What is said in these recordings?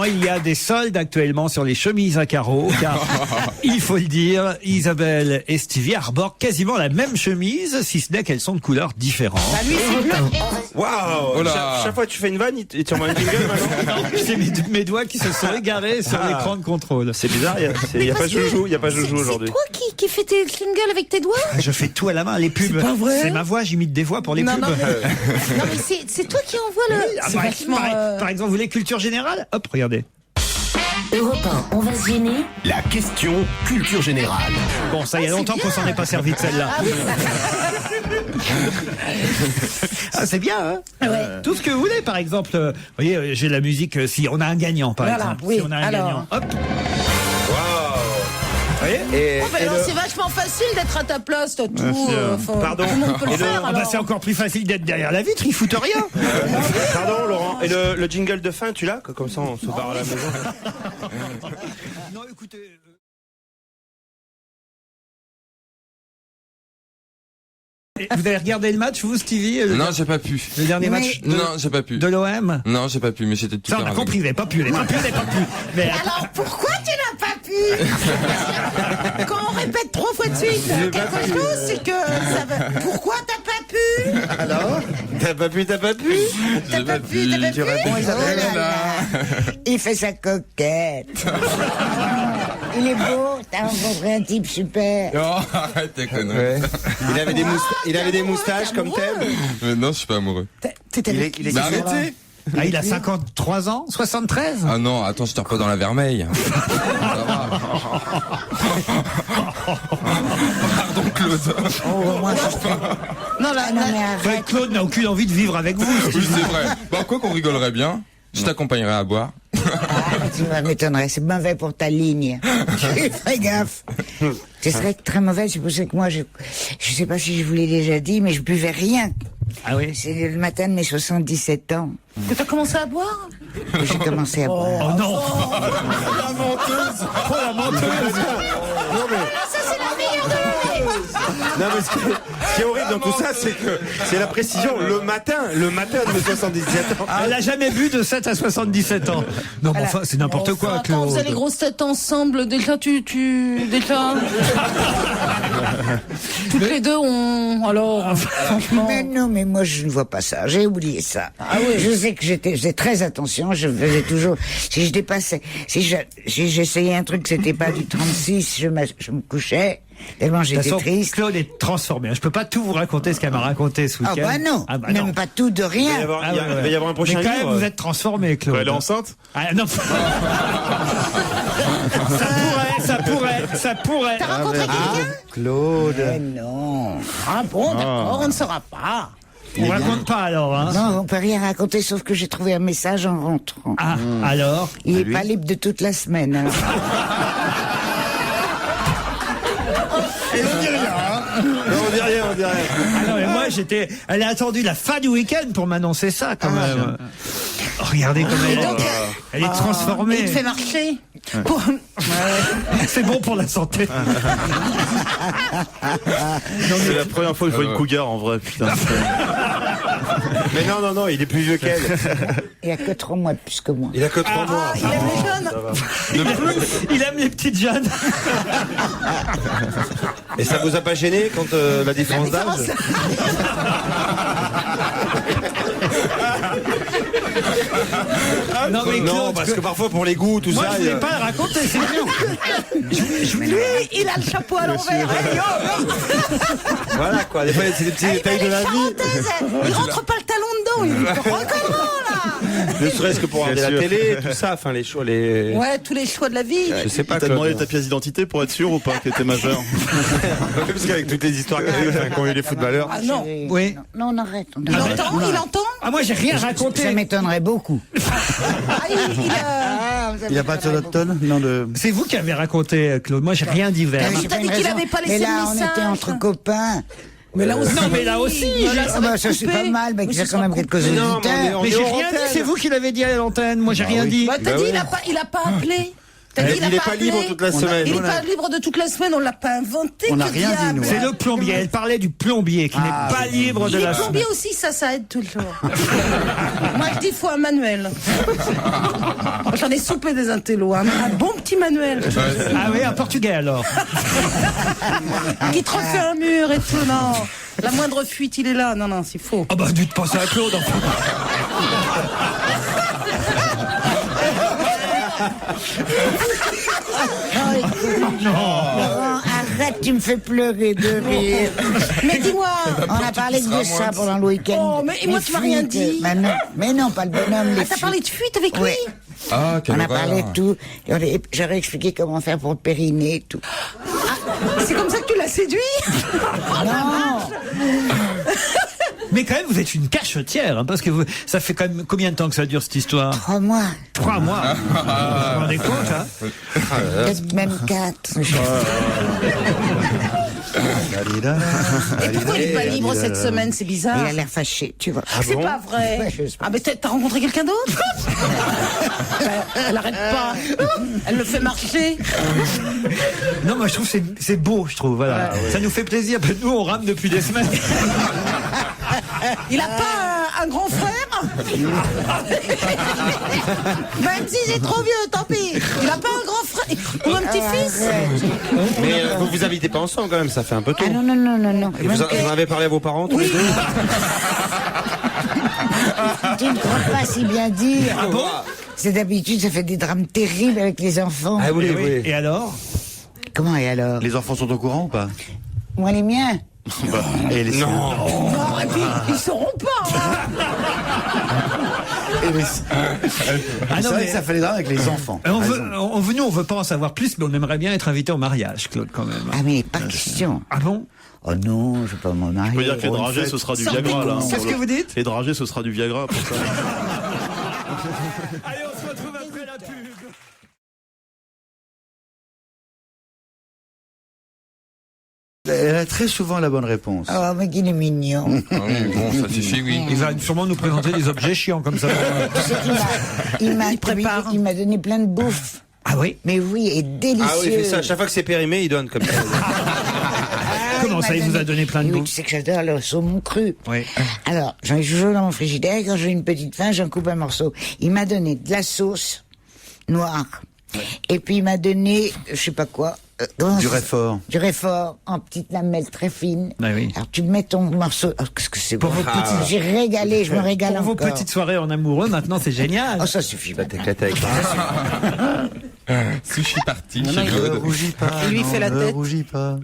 il y a des soldes actuellement sur les chemises à carreaux, car il faut le dire, Isabelle et Stevie arborent quasiment la même chemise, si ce n'est qu'elles sont de couleurs différentes. Bah lui, c'est bleu. Waouh. Oh là. Chaque fois que tu fais une vanne, il t'envoie un jingle maintenant. C'est mes doigts qui se sont égarés sur l'écran de contrôle. C'est bizarre, il y a pas Joujou, il y a pas Joujou aujourd'hui. C'est toi qui fais tes jingles avec tes doigts? Je fais tout à la main, les pubs. C'est pas vrai. C'est ma voix, j'imite des voix pour les Non, pubs. non, mais c'est toi qui envoie le... Ah, C'est vachement... par exemple, vous voulez culture générale? Hop, regardez. Europe 1, on va se gêner. La question culture générale. Bon, ça y a longtemps qu'on s'en est pas servi de celle-là. Ah oui. Ah, c'est bien, hein? Ouais. Tout ce que vous voulez, par exemple. Vous voyez, j'ai la musique, si on a un gagnant, par Voilà, exemple. oui, Si on a un alors. gagnant, hop. Waouh. Vous voyez? Oh, bah alors, c'est vachement facile d'être à ta place, toi, tout. Pardon. Tout le monde peut le Et le- faire, Ah bah, alors. c'est encore plus facile d'être derrière la vitre, ils foutent rien. Pardon Laurent. Et le jingle de fin, tu l'as? Comme ça on se barre à la maison. Non, écoutez. Vous avez regardé le match, vous, Stevie? Non, j'ai pas pu. Le dernier Mais- match Non, j'ai pas pu. de l'OM? Non, j'ai pas pu, mais j'étais tout Ça, à on a l'heure compris, vous n'avez pas pu, Mais Alors, pourquoi tu n'as pas pu? Quand on répète 3 fois de suite quelque chose, c'est que ça va... Pourquoi t'as pas pu? Alors? T'as pas pu? T'as pas pu? Tu réponds, Oh Isabelle. là là. Il fait sa coquette. Il est beau, t'as rencontré un type super. Oh, arrête tes conneries. Ouais. Il avait des moustaches comme thème. Mais non, je suis pas amoureux. Il est Mais arrêtez. Ah, il a 53 ans? 73? Ah non, attends, je te pas dans la vermeille. Ça va. Pardon, Claude. Oh, moi, je... Non, là, Non, là- mais Ouais, arrête. Claude n'a aucune envie de vivre avec vous. Oui, c'est vrai. Bah, quoi qu'on rigolerait bien, je t'accompagnerai à boire. Tu m'étonnerais, c'est mauvais pour ta ligne. Fais gaffe. Ce serait très mauvais, c'est pour ça que moi, je sais pas si je vous l'ai déjà dit, mais je buvais rien. Ah oui? C'est le matin de mes 77 ans que t'as commencé à boire? que j'ai commencé à boire. Oh non! La menteuse. Oh la menteuse! Ça, c'est la meilleure de l'année! Non mais ce qui est horrible dans tout ça, c'est que c'est la précision le matin de mes 77 ans. Elle a jamais bu de 7 à 77 ans. Non, mais enfin, c'est n'importe quoi, Quand vous avez les Claude. grosses têtes ensemble, déjà, déjà... Toutes les deux, franchement... Mais non, mais moi je ne vois pas ça. J'ai oublié ça. Ah oui. Je sais que je faisais très attention. Je faisais toujours. Si je dépassais, si j'essayais un truc, c'était pas du 36, je me couchais. Tellement De toute j'étais façon, triste. Claude est transformé. Je peux pas tout vous raconter ce qu'elle m'a raconté ce Ah week-end. bah non, Ah bah même non. pas tout de Il va y rien. avoir, Ah il y a- ouais, il va y avoir un Mais prochain quand même, livre. vous êtes transformé, Claude. Elle est enceinte? Ah non. Ça pourrait. T'as rencontré quelqu'un? Claude. Mais non. Ah bon, d'accord, on ne saura pas. On raconte pas alors, hein. Non, on peut rien raconter sauf que j'ai trouvé un message en rentrant. Ah, alors. Il est pas libre de toute la semaine. Alors. Non, on dit rien. Ah non, mais moi elle a attendu la fin du week-end pour m'annoncer ça quand même. Oh, regardez comme elle est transformée. Il te fait marcher. Pour... C'est bon pour la santé. C'est la première fois que je vois une cougar en vrai, putain. Mais non, il est plus vieux qu'elle. Il a que 3 mois de plus que moi. Il a que 3 mois. Il aime les jeunes. Il aime les petites jeunes. Et ça vous a pas gêné quand la différence d'âge? Non, mais Non, Claude, parce que parfois pour les goûts, tout moi, ça. je voulais pas le raconter, c'est tout. Lui, il a le chapeau à l'envers. Hey, yo, Voilà quoi, des fois c'est des petits détails de la vie. parenthèse, il rentre pas le talon dedans. Il dit comment là? Ne serait-ce que pour regarder Bien la sûr. télé, tout ça, enfin les choix, les. Ouais, tous les choix de la vie. Je sais pas. T'as Claude. demandé ta pièce d'identité pour être sûr ou pas que t'étais majeur? Parce qu'avec toutes les histoires qu'ont eu les footballeurs. Ah non. Oui. Non, on arrête. Il entend, il entend. Ah, moi, j'ai rien Ça raconté. m'étonnerait beaucoup. Ah, Il a pas de sonotone? Non, de. C'est vous qui avez raconté, Claude. Moi, j'ai rien dit vers. Il t'a dit qu'il avait pas laissé mais là, le message. on était entre copains. Mais là aussi. Non, mais là aussi, j'ai- Ah bah, ça c'est pas mal, mais Oui, il y a ce quand même sera quelques Mais non, mais auditeurs. on Mais est j'ai hors rien dit, antenne. c'est vous qui l'avez dit à l'antenne. Moi, j'ai rien dit. Bah, t'as dit, il a pas appelé. T'as dit, Il est a pas appelé. libre toute la semaine. Il est pas libre de toute la semaine, on l'a pas inventé. On n'a que rien dit, diable. nous. C'est le plombier. Elle parlait du plombier qui n'est pas libre de Il la est semaine. plombier aussi, ça aide tout le temps. Moi, je dis, faut un manuel. J'en ai soupé des intellos, un bon petit manuel. Ah oui, un portugais alors. Qui te refait un mur et tout, non. La moindre fuite, il est là. Non, c'est faux. Ah bah dites pas ça à Claude. Enfin. Laurent, arrête, tu me fais pleurer de rire. Mais dis-moi. On a parlé de ça pendant le week-end. Oh, mais moi, tu m'as rien fuites. dit. Mais non, pas le bonhomme, les Ah, t'as fuites. parlé de fuite avec Oui. lui? Ah, quelle On a horreur. parlé de tout. J'aurais expliqué comment faire pour le périnée et tout. C'est comme ça que tu l'as séduit? Non, Mais quand même, vous êtes une cachetière, hein, parce que ça fait quand même combien de temps que ça dure cette histoire? 3 mois. 3 mois. Vous vous rendez compte, hein? Peut-être même 4. Et pourquoi il est pas libre cette semaine? C'est bizarre. Il a l'air fâché, tu vois. C'est pas vrai. Ouais, je sais pas. Ah, mais t'as rencontré quelqu'un d'autre? Elle arrête pas. Elle le fait marcher. Non, moi je trouve que c'est beau, je trouve. Voilà. Ça nous fait plaisir. Parce que nous, on rame depuis des semaines. Il a pas un grand frère? Même si c'est trop vieux, tant pis. Il a pas un grand frère ou un petit-fils? Mais vous vous habitez pas ensemble quand même, ça fait un peu tôt. Ah non. Et vous en avez parlé à vos parents tous les deux? Tu ne crois pas si bien dire. Ah bon? C'est d'habitude, ça fait des drames terribles avec les enfants. Ah oui, oui. Et alors? Comment et alors? Les enfants sont au courant ou pas? Moi, les miens. Et les Non. Non, et puis, ils sauront pas. Hein. Ah C'est non, vrai mais que ça fait les drames avec les enfants. nous, Raison. on veut pas en savoir plus, mais on aimerait bien être invité au mariage, Claude, quand même. Ah, mais pas question. Ah bon? Oh non, je vais pas m'en marier. Je peux dire que les Pour une dragées, fête. ce sera du Sortez Viagra, là. con. Qu'est-ce que vous dites? Les dragées, ce sera du Viagra pour ça. Allez, on se retrouve après la pub. Elle a très souvent la bonne réponse. Oh, mais qu'il est mignon. Ah oui, bon, ça suffit, oui. Il va sûrement nous présenter des objets chiants comme ça. Tu sais qu'il il m'a donné plein de bouffe. Ah oui? Mais oui, et délicieux. Ah oui, il fait ça. À chaque fois que c'est périmé, il donne comme ça. Comment ça, il vous a donné plein de Oui, bouffe? tu sais que j'adore le saumon cru. Oui. Alors, j'en ai toujours dans mon frigidaire. Quand j'ai une petite faim, j'en coupe un morceau. Il m'a donné de la sauce noire. Et puis il m'a donné, je sais pas quoi. Du réfort. Du réfort en petites lamelles très fines. Ah oui. Alors tu mets ton morceau. Oh, qu'est-ce que c'est Pour bon. vos petites- J'ai régalé, je me régale Pour vos encore. petites soirées en amoureux, maintenant, c'est génial. Oh, ça suffit. Va t'éclater avec ça. Sushi party Non, chez il Claude. Rougis pas. Il lui non, fait la ne tête. rougis pas. Non,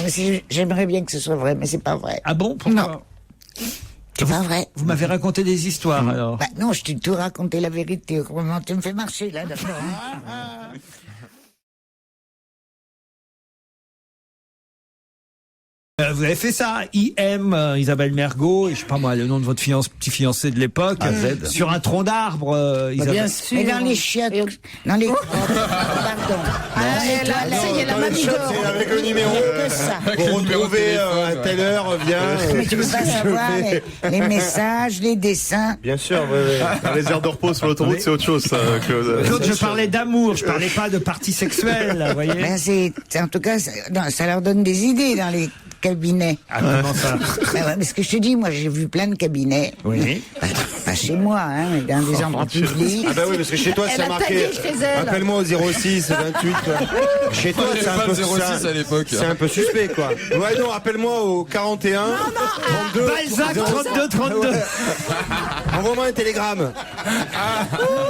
mais j'aimerais bien que ce soit vrai, mais c'est pas vrai. Ah bon? Pourquoi? Non. C'est pas vrai. Vous m'avez raconté des histoires, alors. Bah non, je t'ai tout raconté la vérité. Comment tu me fais marcher là d'abord. Vous avez fait ça, IM, Isabelle Mergo, et je sais pas moi, le nom de votre petit fiancé de l'époque, sur un tronc d'arbre, Isabelle. Bien sûr. Mais dans les chiottes, dans les... Oh, pardon. Ah, là, ça y est, la mamie dort. C'est avec le numéro. Que ça. Pour le numéro de retrouver téléphone, à telle heure, viens. Mais tu peux pas savoir les messages, les dessins. Bien sûr, oui. Les aires de repos sur l'autoroute, c'est autre chose, ça, Claude. Claude, je parlais d'amour, je parlais pas de parties sexuelles, vous voyez. Ben en tout cas, ça leur donne des idées dans les cabinets. Ah, comment ça? Ben ouais, mais ce que je te dis, moi j'ai vu plein de cabinets. Oui. Pas chez moi, hein, mais dans des endroits publics. Ah bah oui, parce que chez toi, Elle c'est a marqué. tagué chez elle. Appelle-moi au 06 28. Quoi. Chez toi, Il y c'est avait un pas peu le 06 à l'époque. C'est un peu suspect, quoi. Ouais, non, appelle-moi au 41 32. Balzac 32 32. Envoie-moi un télégramme.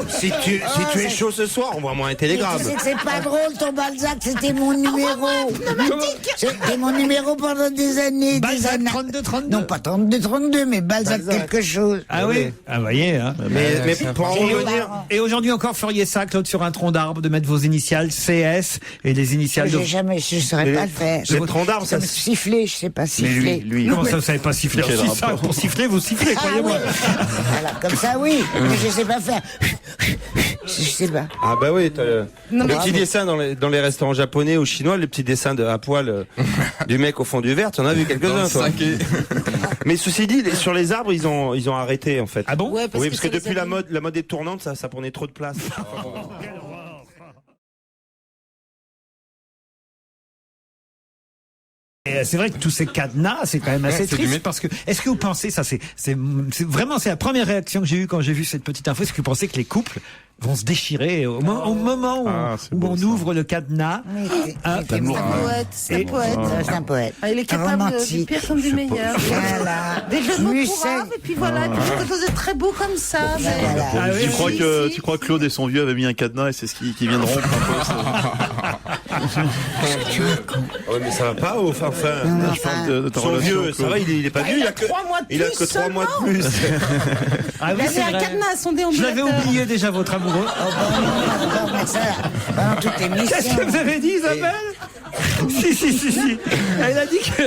Si tu es chaud ce soir, envoie-moi un Mais télégramme. tu sais que c'est pas drôle ton Balzac, c'était mon numéro. C'était mon numéro pendant des années. des Balzac années. 32 32. Non, pas 32, mais Balzac, quelque chose. Ah oui. Ah, vous voyez, hein. Mais pour en revenir. Et aujourd'hui encore, feriez ça, Claude, sur un tronc d'arbre, de mettre vos initiales CS et les initiales de... Je saurais pas le faire. Le tronc d'arbre, Ça ça me siffler, je sais pas Mais siffler. lui. Comment ça, vous savez pas siffler? Quel Si, rapport ça, pour siffler, vous sifflez, Ah croyez-moi. oui. Alors, comme ça, oui, mais je sais pas faire. Je sais pas. Ah bah oui, t'as le Non, mais petit dessin dans les restaurants japonais ou chinois, le petit dessin à poil du mec au fond du verre, tu en as vu quelques-uns, toi. Mais ceci dit, sur les arbres, ils ont arrêté en fait. Ah bon? Ouais, Oui, parce que c'est les depuis amis. la mode est tournante, ça prenait trop de place. Et c'est vrai que tous ces cadenas, c'est quand même assez c'est du triste mythe. parce que est-ce que vous pensez ça c'est vraiment c'est la première réaction que j'ai eue quand j'ai vu cette petite info, est-ce que vous pensez que les couples vont se déchirer au moment où, c'est où beau, on ça. ouvre le cadenas? C'est un poète, c'est un poète. C'est un poète. Ah, il est capable du Romantique. pire comme du meilleur. Voilà. Des jeux de mots Musset. courables, et puis voilà, et puis quelque chose de très beau comme ça. mais- Voilà. Ah oui, Tu crois que si. tu crois que Claude et son vieux avaient mis un cadenas et c'est ce qui vient de rompre un peu. Ouais, mais ça va pas, enfin. Je parle de ta Son relation, vieux, ça Claude. va, il est pas vieux, Il a 3 mois de plus. il a que 3 mois de plus. Ah oui, Il c'est avait un vrai. cadenas à son Je déambulateur. l'avais oublié déjà, votre amoureux. Non, mais ça, pendant toute Qu'est-ce que émission. vous avez dit, Isabelle? Si. Elle a dit que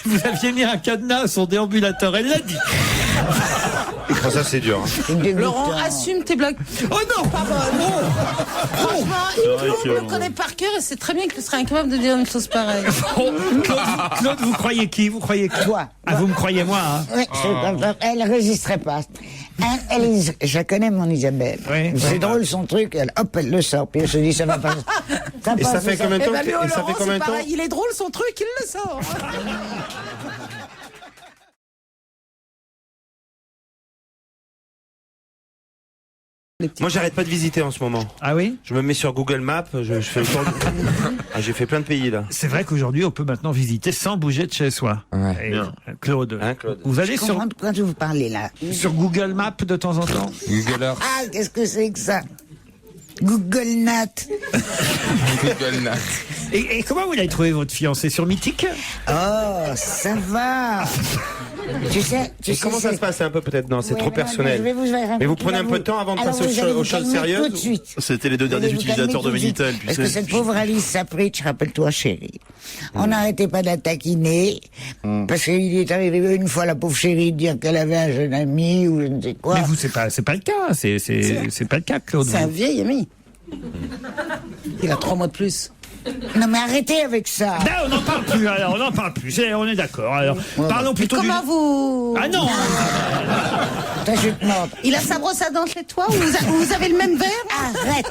vous aviez mis un cadenas à son déambulateur. Elle l'a dit. Oh, ça, c'est dur. Laurent, assume tes blagues. Oh non! Franchement, Claude le connaît par cœur et c'est très bien qu'il serait incapable de dire une chose pareille. Oh, Claude, vous croyez qui? Vous croyez qui? Toi. Ah, vous me croyez moi, hein? Oui, elle résisterait pas. Je la connais, mon Isabelle. Oui. C'est drôle son truc. Elle le sort. Puis elle se dit, ça va pas. Et ça fait combien de Eh temps ben, que- lui, et ça Laurent, fait combien c'est de temps pareil. Il est drôle son truc, il le sort. Moi, j'arrête pas de visiter en ce moment. Ah oui? Je me mets sur Google Maps, je fais le tour. Ah, j'ai fait plein de pays là. C'est vrai qu'aujourd'hui, on peut maintenant visiter sans bouger de chez soi. Ouais. Et, Claude, Hein, Claude vous allez Je sur, comprends de quoi vous parlez là. sur Google Maps de temps en temps? Google Earth. Ah, qu'est-ce que c'est que ça? Google Nat. Google Nat. Et comment vous l'avez trouvé, votre fiancé? Sur Mythique? Oh, ça va. Tu sais, Et comment ça se passe un peu peut-être? Non, c'est Ouais, trop mais personnel. je vais vous faire un Mais vous petit prenez un peu de avou. temps avant de Alors, passer vous allez aux vous choses calmer sérieuses? Tout de suite. C'était les deux derniers Vous allez vous utilisateurs de calmer tout Minitel. suite. Tu Parce sais. que cette pauvre Alice Sapritch, rappelle-toi chérie, on n'arrêtait pas de la taquiner, parce qu'il est arrivé une fois la pauvre chérie de dire qu'elle avait un jeune ami ou je ne sais quoi. Mais vous, c'est pas le cas. C'est pas le cas, Claude. C'est un vous. vieil ami. Il a 3 mois de plus. Non mais arrêtez avec ça. Ben, on n'en parle plus, alors, on n'en parle plus. On est d'accord. Alors, parlons plutôt Comment vous... Ah non! Toi, je te demande. Il a sa brosse à dents chez toi ou vous avez le même verre? Arrête.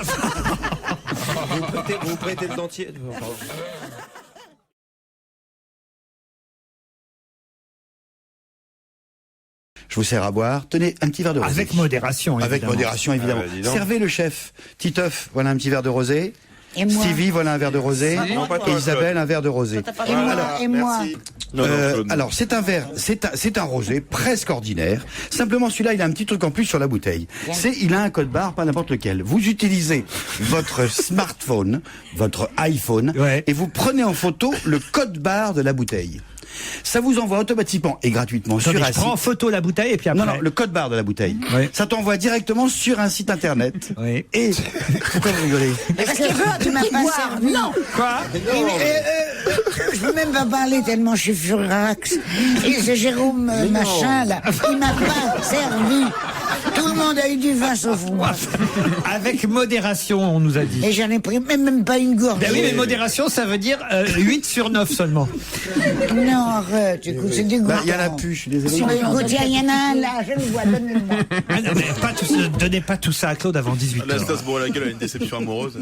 Vous prêtez le dentier? Pardon. Je vous sers à boire. Tenez, un petit verre de rosé. Avec modération, Avec évidemment. modération, évidemment. Ah bah, dis donc. Servez le chef. Titeuf, voilà un petit verre de rosé. Et moi. Stevie, voilà un verre de rosé. Non, pas toi, Et Isabelle, un verre de rosé. Et moi. Voilà, Et moi. merci. Non, Claude. Alors c'est un verre, c'est un rosé presque ordinaire. Simplement celui-là, il a un petit truc en plus sur la bouteille. Il a un code barre, pas n'importe lequel. Vous utilisez votre smartphone, votre iPhone, Ouais. et vous prenez en photo le code barre de la bouteille. Ça vous envoie automatiquement et gratuitement Attendez, sur un je prends en site. photo la bouteille et puis après. Non, le code barre de la bouteille. Oui. Ça t'envoie directement sur un site internet. Oui. Et pourquoi vous rigolez? Parce que tu m'as pas servi. Non. Quoi? Je peux même pas parler tellement je suis furax. Et c'est Jérôme machin là, il m'a pas servi. Tout le monde a eu du vin sauf moi. Avec modération, on nous a dit. Et j'en ai pris même pas une gorgée. Ben oui, mais modération, ça veut dire 8 sur 9 seulement. Non, arrête, écoute, c'est dégoûtant. Il y en a plus, je suis désolé. Écoute, il y en a un là, je le vois, donne-le-moi. Ah non, mais ne donnez pas tout ça à Claude avant 18h. Là, se bourre la gueule à une déception amoureuse.